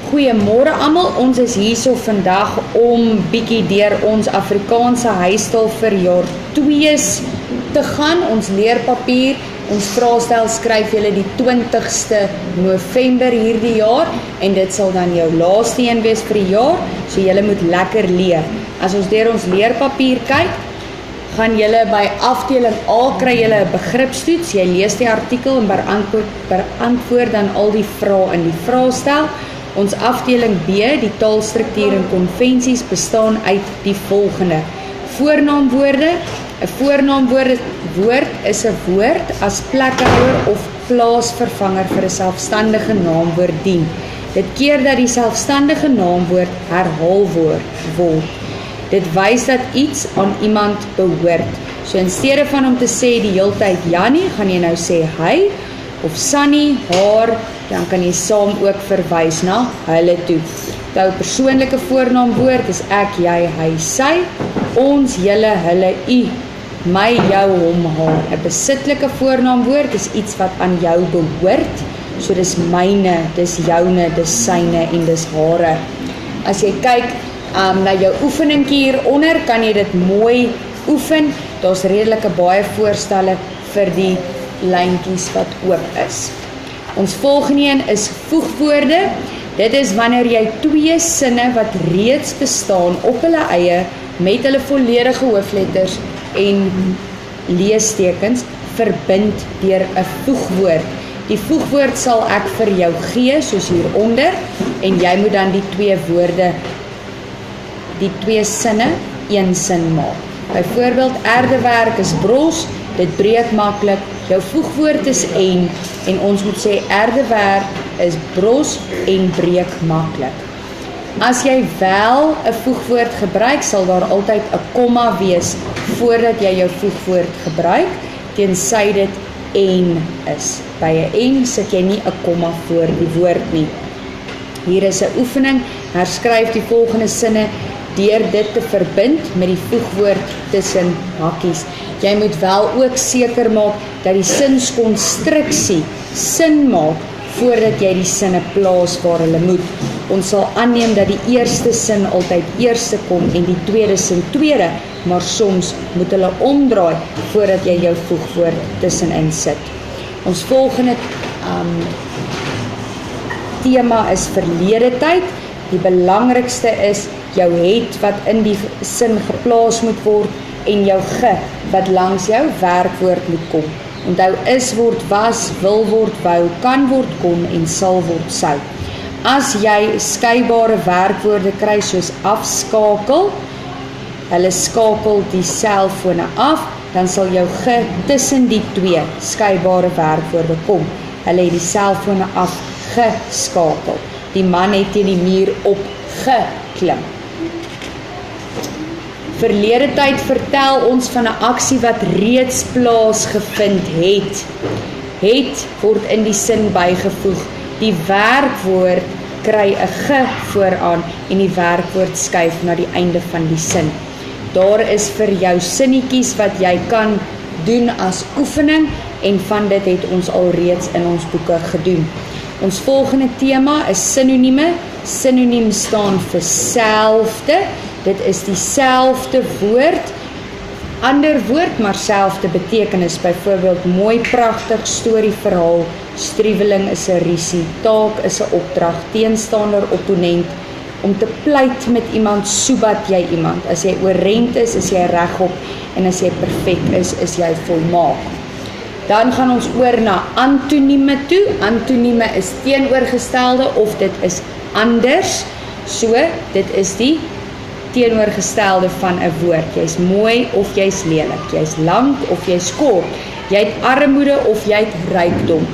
Goeiemôre almal, ons is hierso vandag om bietjie deur ons Afrikaanse huistaal vir jaar 2's te gaan. Ons leerpapier, ons vraestel skryf julle die 20ste November hierdie jaar en dit sal dan jou laaste een wees vir die jaar, so julle moet lekker leer. As ons deur ons leerpapier kyk, gaan julle by afdeling A kry julle 'n begripstoets. Jy lees die artikel en beantwoord dan al die vrae in die vraestel. Ons afdeling B, die taalstruktuur en konvensies, bestaan uit die volgende. Voornaamwoorde. 'n voornaamwoord is 'n woord as plekhouer of plaasvervanger vir 'n selfstandige naamwoord dien. Dit keer dat die selfstandige naamwoord herhaal word. Dit wys dat iets aan iemand behoort. So in steede van om te sê die heeltyd Jannie, gaan jy nou sê hy, of Sunny, haar, dan kan jy saam ook verwys na hulle toe. Jou persoonlike voornaamwoord is ek, jy, hy, sy, ons, julle, hulle, u, my, jou, hom, haar. 'n Besitlike voornaamwoord is iets wat aan jou behoort, so dis myne, dis joune, dis syne en dis hare. As jy kyk na jou oefeningkie hieronder, kan jy dit mooi oefen. Daar's redelike baie voorstelle vir die lyntjies wat oop is. Ons volgende een is voegwoorde. Dit is wanneer jy twee sinne wat reeds bestaan op hulle eie met hulle volledige hoofletters en leestekens verbind deur 'n voegwoord. Die voegwoord sal ek vir jou gee soos hieronder en jy moet dan die twee sinne een sin maak. Byvoorbeeld erdewerk is bros, dit breek maklik. Jou voegwoord is en ons moet sê erdewerk is bros en breek maklik. As jy wel 'n voegwoord gebruik, sal daar altyd 'n komma wees voordat jy jou voegwoord gebruik, tensy dit en is. By 'n en sit jy nie 'n komma voor die woord nie. Hier is 'n oefening, herskryf die volgende sinne deur dit te verbind met die voegwoord tussen hakkies. Jy moet wel ook seker maak dat die sinskonstruksie sin maak voordat jy die sinne plaas waar hulle moet. Ons sal aanneem dat die eerste sin altyd eerste kom en die tweede sin tweede, maar soms moet hulle omdraai voordat jy jou voegwoord tussenin sit. Ons volgende tema is verlede tyd. Die belangrikste is jou het wat in die sin geplaas moet word en jou ge wat langs jou werkwoord moet kom. Onthou is word was, wil word wou, kan word kon en sal word sou. As jy skeibare werkwoorde kry soos afskakel, hulle skakel die selfone af, dan sal jou ge tussen die twee skeibare werkwoorde kom. Hulle het die selfone afgeskakel. Die man het teen die muur opgeklim. Verlede tyd vertel ons van 'n aksie wat reeds plaasgevind het. Het word in die sin bygevoeg. Die werkwoord kry 'n ge vooraan en die werkwoord skuif na die einde van die sin. Daar is vir jou sinnetjies wat jy kan doen as oefening en van dit het ons al reeds in ons boeke gedoen. Ons volgende tema is sinonieme. Sinoniem staan vir selfde. Dit is dieselfde woord, ander woord, maar selfde betekenis. Byvoorbeeld mooi, pragtig, storie, verhaal, striweling is 'n risie, taak is 'n opdrag, teenstander, opponent, om te pleit met iemand, soebat jy iemand. As jy oorent is jy regop en as jy perfek is jy volmaak. Dan gaan ons oor na antonieme toe. Antonieme is teenoorgestelde of dit is anders. So, dit is die teenoorgestelde van 'n woord. Jy's mooi of jy's lelik. Jy's lank of jy's kort. Jy het armoede of jy het rykdom.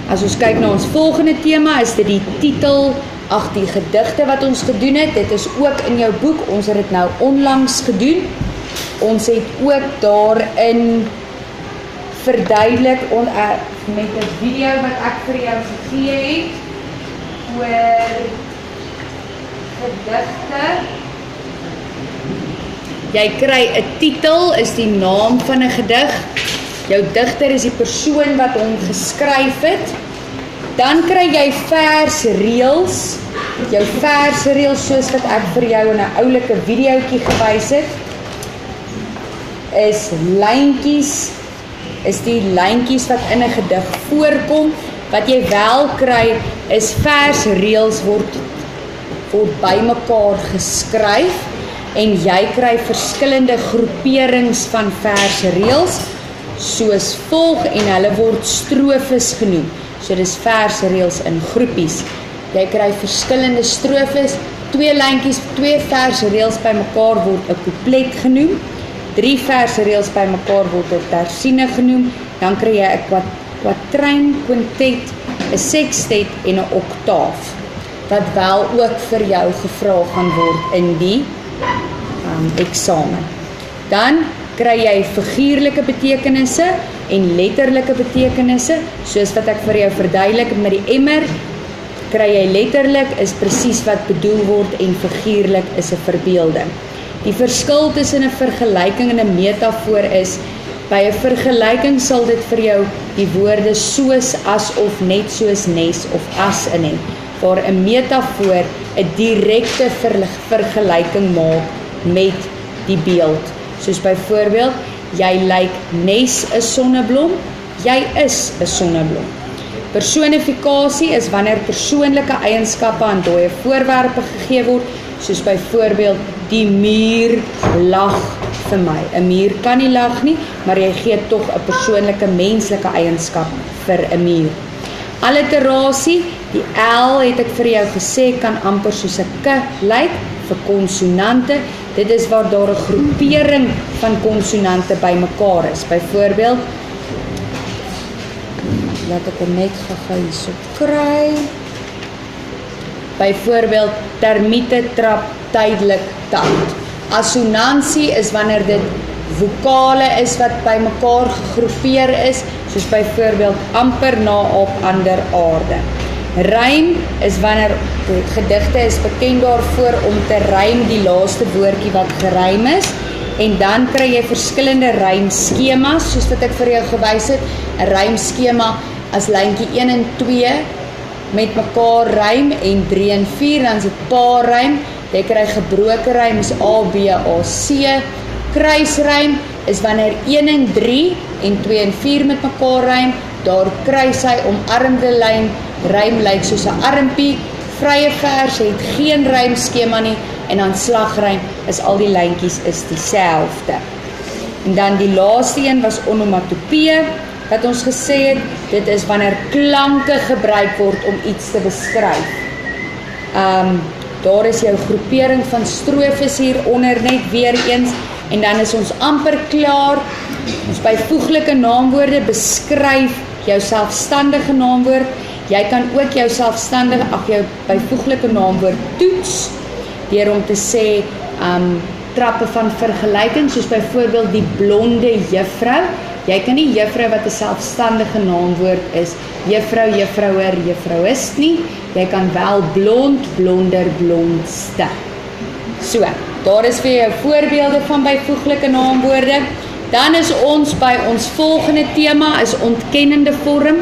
As ons kyk na ons volgende tema, is dit die titel, die gedigte wat ons gedoen het. Dit is ook in jou boek. Ons het dit nou onlangs gedoen. Ons het ook daarin verduidelik met 'n video wat ek vir jou gegee het oor gedigte. Jy kry 'n titel, is die naam van 'n gedig. Jou digter is die persoon wat hom geskryf het. Dan kry jy vers reëls. Jou vers reëls soos wat ek vir jou in 'n oulike videoetjie gewys het, is lyntjies, is die lyntjies wat in 'n gedig voorkom. Wat jy wel kry is vers reëls word bymekaar geskryf en jy kry verskillende groeperings van vers reëls soos volg en hulle word strofes genoem. So dis vers reëls in groepies. Jy kry verskillende strofes, 2 lyntjies, 2 vers reëls bymekaar word 'n couplet genoem. 3 vers reëls bymekaar word 'n tersine genoem. Dan kry jy 'n kwatryn, kwintet, 'n sextet en 'n oktaaf wat wel ook vir jou gevra gaan word in die eksamen. Dan kry jy figuurlike betekenisse en letterlike betekenisse, soos wat ek vir jou verduidelik met die emmer. Kry jy letterlik is presies wat bedoel word en figuurlik is 'n verbeelding. Die verskil tussen 'n vergelyking en 'n metafoor is, by 'n vergelyking sal dit vir jou die woorde soos, as of, net soos, nes of as in hê, waar 'n metafoor 'n direkte vergelyking maak met die beeld. Soos byvoorbeeld, jy lyk nes 'n sonneblom, jy is 'n sonneblom. Personifikasie is wanneer persoonlike eienskappe aan dooie voorwerpe gegee word, soos byvoorbeeld die muur lag vir my. 'n Muur kan nie lag nie, maar jy gee tog 'n persoonlike menslike eienskap vir 'n muur. Alliterasie, die L het ek vir jou gesê kan amper soos 'n k lyk vir konsonante. Dit is waar daar 'n groepering van konsonante bymekaar is. Byvoorbeeld, laat ek hom net gou hierso kry. Byvoorbeeld, termiete trap tydelik tand. Assonansie is wanneer dit vokale is wat bymekaar gegroepeer is, soos byvoorbeeld amper na op ander aarde. Rym is wanneer gedigte is bekend daarvoor om te rym die laaste woordjie wat gerym is, en dan kry jy verskillende rymskemas, soos wat ek vir jou gewys het. 'n Rymskema as lyntjie 1 en 2 met mekaar rym en 3 en 4, dan is dit paarrym. Jy kry gebroke rym is A, B, A, C. Kruisrym is wanneer 1 en 3 en 2 en 4 met mekaar rym. Daar kruis hy omarmde lyn, rym lyk soos 'n armpie. Vrye vers het geen rymskema nie, en dan slagrym is al die lyntjies is dieselfde. En dan die laaste een was onomatopee, wat ons gesê het, dit is wanneer klanke gebruik word om iets te beskryf. Daar is jou groepering van strofes hieronder net weer eens, en dan is ons amper klaar. Ons byvoeglike naamwoorde beskryf jou selfstandige naamwoord. Jy kan ook jou byvoeglike naamwoord toets, deur om te sê, trappe van vergelyking, soos byvoorbeeld die blonde juffrou. Jy kan nie juffrou wat 'n selfstandige naamwoord is, juffrou, juffrouer, juffrouist nie. Jy kan wel blond, blonder, blondste. So, daar is vir jou voorbeelde van byvoeglike naamwoorde. Dan is ons by ons volgende tema, is ontkennende vorm.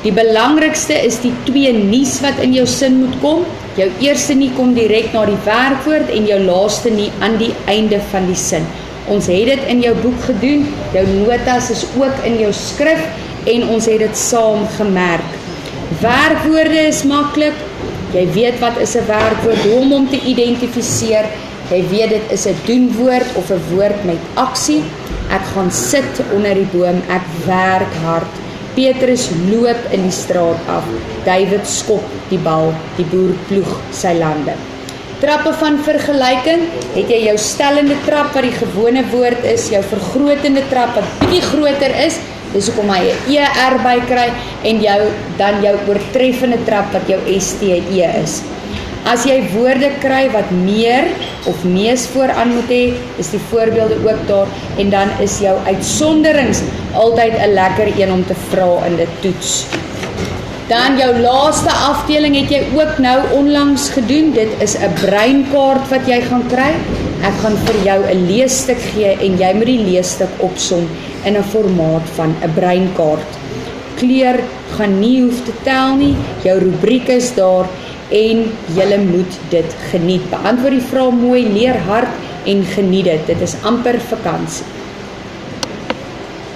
Die belangrikste is die 2 nies wat in jou sin moet kom. Jou eerste nie kom direk na die werkwoord en jou laaste nie aan die einde van die sin. Ons het dit in jou boek gedoen, jou notas is ook in jou skrif en ons het dit saam gemerk. Werkwoorde is maklik. Jy weet wat is 'n werkwoord, hoe om te identifiseer. Jy weet dit is 'n doenwoord of 'n woord met aksie. Ek gaan sit onder die boom, ek werk hard. Petrus loop in die straat af. David skop die bal, die boer ploeg sy lande. Trappe van vergelyking, het jy jou stellende trap wat die gewone woord is, jou vergrotende trap wat bietjie groter is, dis hoekom hy 'n ER by kry, en dan jou oortreffende trap wat jou STE is. As jy woorde kry wat meer of mees vooraan moet hê, is die voorbeelde ook daar, en dan is jou uitsonderings altyd 'n lekker een om te vra in die toets. Dan jou laaste afdeling het jy ook nou onlangs gedoen, dit is 'n breinkaart wat jy gaan kry. Ek gaan vir jou 'n leesstuk gee en jy moet die leesstuk opsom in 'n formaat van 'n breinkaart. kleur gaan nie hoef te tel nie, jou rubriek is daar en julle moet dit geniet. Beantwoord die vraag mooi, leer hard en geniet dit. Dit is amper vakansie.